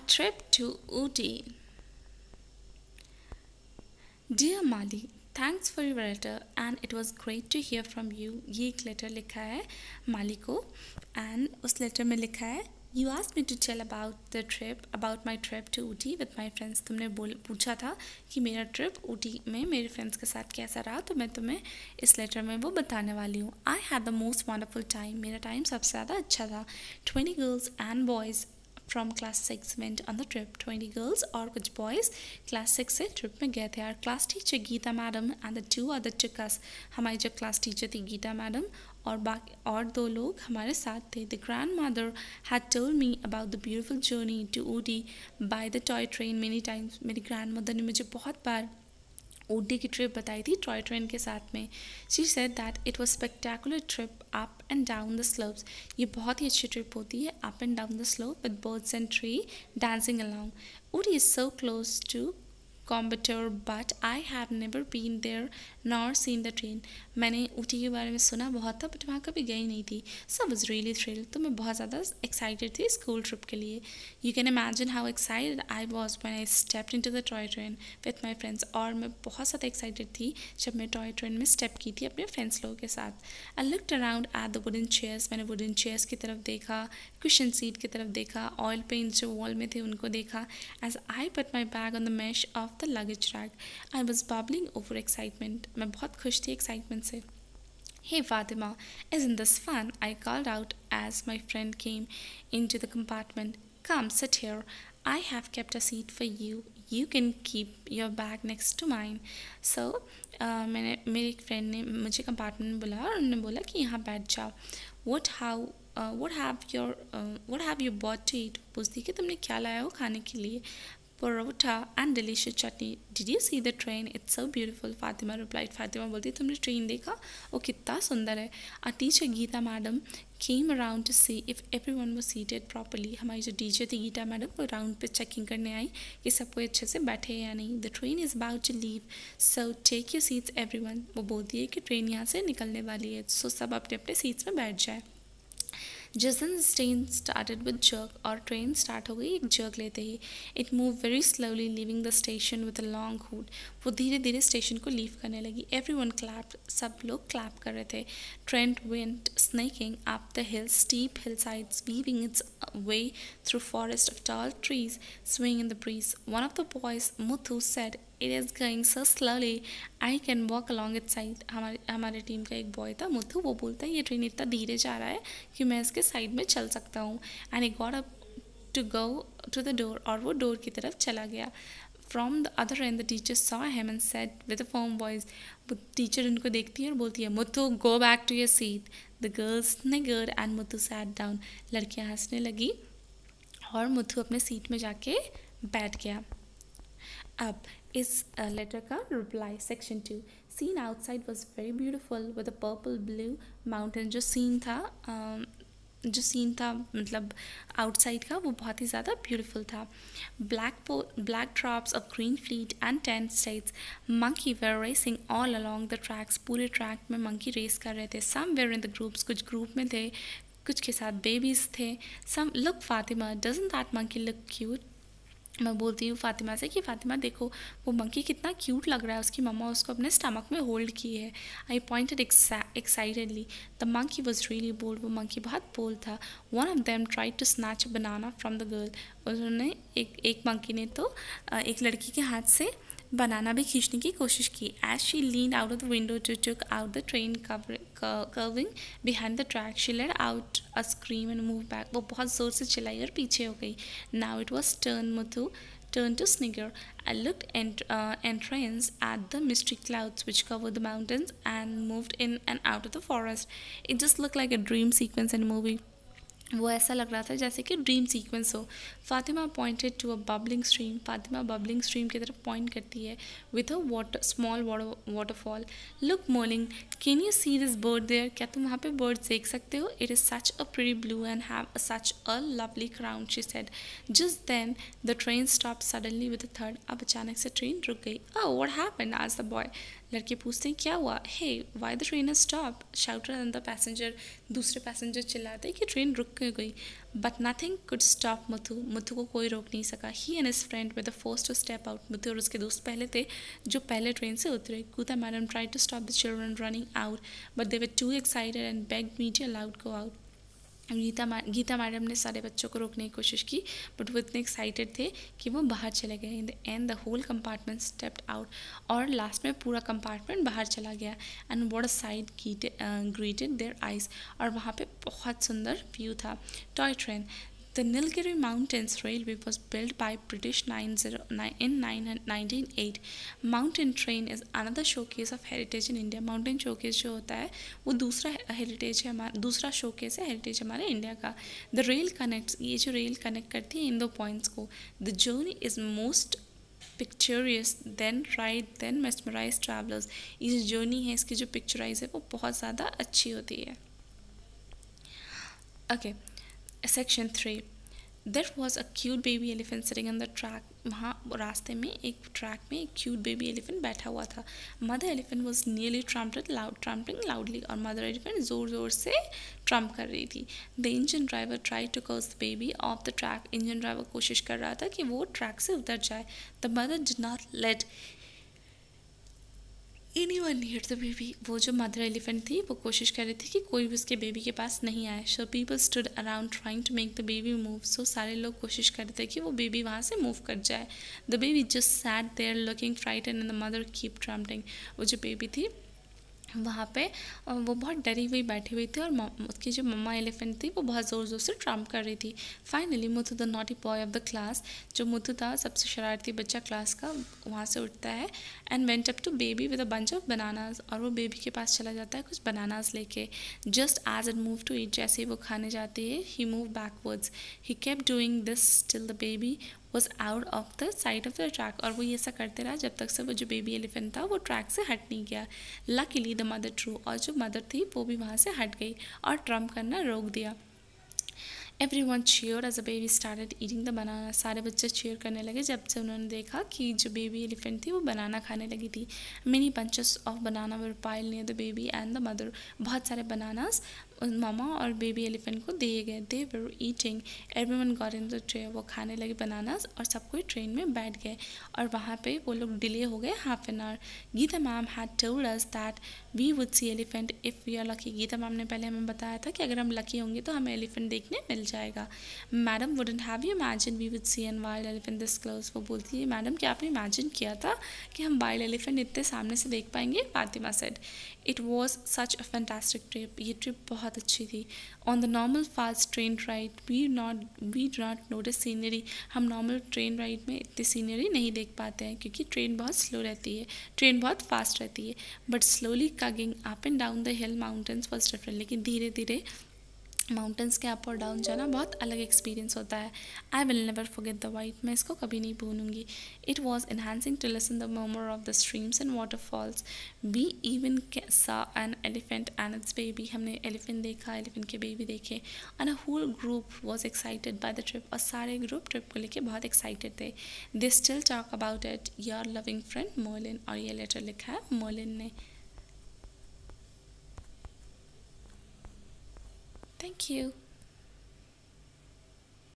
trip to Uti. Dear Mali, thanks for your letter and it was great to hear from you. ये एक letter लिखा है माली को and उस letter में लिखा है You asked me to tell about my trip to Uti with my friends. तुमने पूछा था कि मेरा ट्रिप ऊटी में मेरे फ्रेंड्स के साथ कैसा रहा, तो मैं तुम्हें इस लेटर में वो बताने वाली हूँ. I had the most wonderful time. मेरा टाइम सबसे ज़्यादा अच्छा था. 20 girls and boys from class 6 went on the trip. 20 girls और कुछ boys class 6 से ट्रिप में गए थे. Our class teacher Geeta madam and the two other took us. हमारी जो क्लास टीचर थी गीता मैडम और बाकी और दो लोग हमारे साथ थे. The grandmother had told me about the beautiful journey to Uti by the toy train many times. मेरी grandmother ने मुझे बहुत बार ऊटी की ट्रिप बताई थी टॉय ट्रेन के साथ में. She said that it was spectacular trip up and down the slopes. ये बहुत ही अच्छी ट्रिप होती है up and down the slope with birds and tree dancing along. Ooty is so close to Coimbatore but I have never been there nor seen the train. मैंने ऊटी के बारे में सुना बहुत था बट वहाँ कभी गई नहीं थी. सो आई वॉज रियली थ्रिल्ड. तो मैं बहुत ज़्यादा एक्साइटेड थी स्कूल ट्रिप के लिए. You can imagine how excited I was when I stepped into the toy train with my friends. और मैं बहुत ज़्यादा एक्साइटेड थी जब मैं टॉय ट्रेन में स्टेप की थी अपने फ्रेंड्स लोगों के साथ. I looked around at the wooden chairs. मैंने वुडन चेयर्स की तरफ देखा, कुशन सीट की तरफ देखा, ऑयल पेंट जो वॉल में थे उनको देखा. As I put my bag on the mesh of the luggage rack I was bubbling over excitement. मैं बहुत खुश थी एक्साइटमेंट से. Hey Fatima, isn't this fun? I called out as my friend came into the compartment. Come, sit here. I have kept a seat for you. You can keep your bag next to mine. So, मेरे एक friend ने मुझे compartment में बुलाया और उन्होंने बोला कि यहाँ बैठ जाओ. What have you bought to eat? पूछती कि तुमने क्या लाया हो खाने के लिए. Parota and delicious chutney. Did you see the train? It's so beautiful. Fatima replied. Fatima बोलती तुमने ट्रेन देखा? वो कितना सुंदर है. Our teacher Geeta madam came around to see if everyone was seated properly. हमारी जो टीचर थी गीता मैडम वो राउंड पे चेकिंग करने आई कि सब कोई अच्छे से बैठे या नहीं. The train is about to leave, so take your seats everyone. वो बोलती है कि ट्रेन यहाँ से निकलने वाली है, so सब अपने अपने सीट्स में बैठ जाए. जिस दिन ट्रेन स्टार्टेड विद जर्क और ट्रेन स्टार्ट हो गई एक जर्क लेते ही. It move very slowly leaving the station with a long hoot. वो धीरे धीरे स्टेशन को लीव करने लगी. Everyone clapped. सब लोग क्लैप कर रहे थे. Train went snaking up the hill steep hill sides weaving its way through forest of tall trees swinging in the breeze. One of the boys, Muthu, said, It is going so slowly, I can walk along its side. हमारे team का एक boy था मुथु. वो बोलता है ये train इतना धीरे जा रहा है कि मैं इसके साइड में चल सकता हूँ. And he got up to go to the door. और वो डोर की तरफ चला गया. From the other end the teacher saw him and said with a firm voice. Teacher उनको देखती है और बोलती है Muthu go back to your seat. The girls sniggered and Muthu sat down. लड़कियाँ हंसने लगी और मुथु अपने सीट में जाके बैठ गया. अब इस लेटर का reply section 2. Scene outside was very beautiful with a purple blue mountain. जो सीन था मतलब आउटसाइड का वो बहुत ही ज़्यादा ब्यूटीफुल था. Black drops of green fleet and tent states. Monkey were racing all along the tracks. पूरे ट्रैक में मंकी रेस कर रहे थे. Some were in the groups. कुछ ग्रुप में थे, कुछ के साथ बेबीज़ थे. Some look Fatima doesn't that monkey look cute. मैं बोलती हूँ फातिमा से कि फातिमा देखो वो मंकी कितना क्यूट लग रहा है. उसकी मम्मा उसको अपने स्टमक में होल्ड की है. I pointed excitedly. The monkey was really bold. वो मंकी बहुत बोल्ड था. One of them tried to snatch a banana from the girl. उन्होंने एक मंकी ने तो एक लड़की के हाथ से बनाना भी खींचने की कोशिश की. As she leaned out of the window to took out the train curving behind the track. She let out a scream and move back. वो बहुत ज़ोर से चिल्लाई और पीछे हो गई. Now it was turn to snigger. I looked entrance at the misty clouds which covered the mountains and moved in and out of the forest. It just looked like a dream sequence in a movie. वो ऐसा लग रहा था जैसे कि dream sequence हो. Fatima pointed to a bubbling stream. Fatima bubbling stream की तरफ पॉइंट करती है with a small waterfall. Look morning can you see this bird there. क्या तुम वहाँ पे बर्ड देख सकते हो. It is such a pretty blue and have such a lovely crown she said. Just then the train stop suddenly with a third. अब अचानक से ट्रेन रुक गई. Oh what happened asked the boy. लड़के पूछते हैं क्या हुआ, hey why the train has stop, shouted another passenger, दूसरे पैसेंजर चिल्लाते हैं कि ट्रेन रुक क्यों गई। But nothing could stop Muthu, Muthu को कोई रोक नहीं सका। He and his friend were the first to step out, Muthu और उसके दोस्त पहले थे जो पहले ट्रेन से उतरे। Geeta madam tried to stop the children running out but they were too excited and begged me to allowed go out. Geeta madam ने सारे बच्चों को रोकने की कोशिश की बट वो इतने एक्साइटेड थे कि वो बाहर चले गए। In the end the whole compartment stepped out, और लास्ट में पूरा कंपार्टमेंट बाहर चला गया। And what a sight greeted their eyes, और वहाँ पे बहुत सुंदर व्यू था। Toy train, the Nilgiri Mountains Railway was built by British in 1908. Mountain Train is another showcase of heritage in India. Mountain Showcase जो होता है वो दूसरा हेरिटेज है, हमारा दूसरा शोकेस है हेरिटेज हमारे इंडिया का। The rail connects, ये जो रेल कनेक्ट करती है इन दो पॉइंट्स को। The journey is most picturesque, then ride, then mesmerized travelers. ये जो जर्नी है इसकी जो पिक्चराइज है वो बहुत ज़्यादा अच्छी होती है। Okay. Section 3. There was a cute baby elephant sitting on the track. वहाँ रास्ते में एक ट्रैक में एक क्यूट बेबी एलिफेंट बैठा हुआ था। Mother elephant was nearly trumpeting loudly, और मदर एलिफेंट ज़ोर ज़ोर से ट्रम्प कर रही थी। The engine driver try to curse the baby off the track, engine driver कोशिश कर रहा था कि वो ट्रैक से उतर जाए। The mother did not let anyone near the baby, वो जो मदर एलिफेंट थी वो कोशिश कर रही थी कि कोई भी उसके बेबी के पास नहीं आए। So people stood around trying to make the baby move, so सारे लोग कोशिश कर रहे थे कि वो बेबी वहाँ से मूव कर जाए। The baby just sat there looking frightened and the mother keep trumpeting, वो जो बेबी थी वहाँ पे वो बहुत डरी हुई बैठी हुई थी, और उसकी जो मम्मा एलिफेंट थी वो बहुत ज़ोर ज़ोर से ट्रम्प कर रही थी। Finally Muthu the naughty boy of the class, जो मुथु था सबसे शरारती बच्चा क्लास का, वहाँ से उठता है and went up to baby with a bunch of bananas, और वो बेबी के पास चला जाता है कुछ बनानाज लेके। Just as it move to eat, जैसे ही वो खाने जाती है, he move backwards. He kept doing this till the baby was out of the side of the track, और वो ये ऐसा करते रहा जब तक से वो जो बेबी एलिफेंट था वो ट्रैक से हट नहीं गया। लकीली द मदर ट्रू, और जो मदर थी वो भी वहाँ से हट गई और ट्रम्प करना रोक दिया। Everyone cheered as the baby started eating the banana. सारे बच्चे cheer करने लगे जब से उन्होंने देखा कि जो बेबी एलिफेंट थी वो बनाना खाने लगी थी। Many bunches of banana were piled near the baby and the mother. बहुत सारे बनानास मामा और बेबी एलिफेंट को दिए गए। They were eating. Everyone got in the tray. वो खाने लगे बनानास और सब कोई ट्रेन में बैठ गए, और वहाँ पे वो लोग डिले हो गए half an hour. Geeta ma'am had told us that we would see elephant if we are lucky. Geeta ma'am ने पहले हमें बताया था कि अगर हम लकी होंगे तो हमें एलिफेंट देखने मिल जाएगा। Madam wouldn't have you imagine we would see an wild elephant this close, वो बोलती है मैडम क्या आपने इमेजिन किया था कि हम वाइल्ड एलिफेंट इतने सामने से देख पाएंगे। Fatima said it was such a fantastic trip, ये ट्रिप बहुत अच्छी थी। On the normal fast train ride we do not notice scenery, हम नॉर्मल ट्रेन राइड में इतनी सीनरी नहीं देख पाते हैं क्योंकि ट्रेन बहुत स्लो रहती है, ट्रेन बहुत फास्ट रहती है। But slowly chugging up and down the hill mountains was different, लेकिन धीरे धीरे माउंटेन्स के अप और डाउन जाना बहुत अलग एक्सपीरियंस होता है। I will never forget the white, मैं इसको कभी नहीं भूलूंगी। It was enhancing to listen the murmur of the streams and waterfalls. We even saw an elephant and its baby, हमने एलिफेंट देखा, एलिफेंट के बेबी देखे। And a whole group was excited by the trip, और सारे group trip को लेके बहुत excited थे। They still talk about it your loving friend Merlin, और ये लेटर लिखा है मर्लिन ने। Thank you.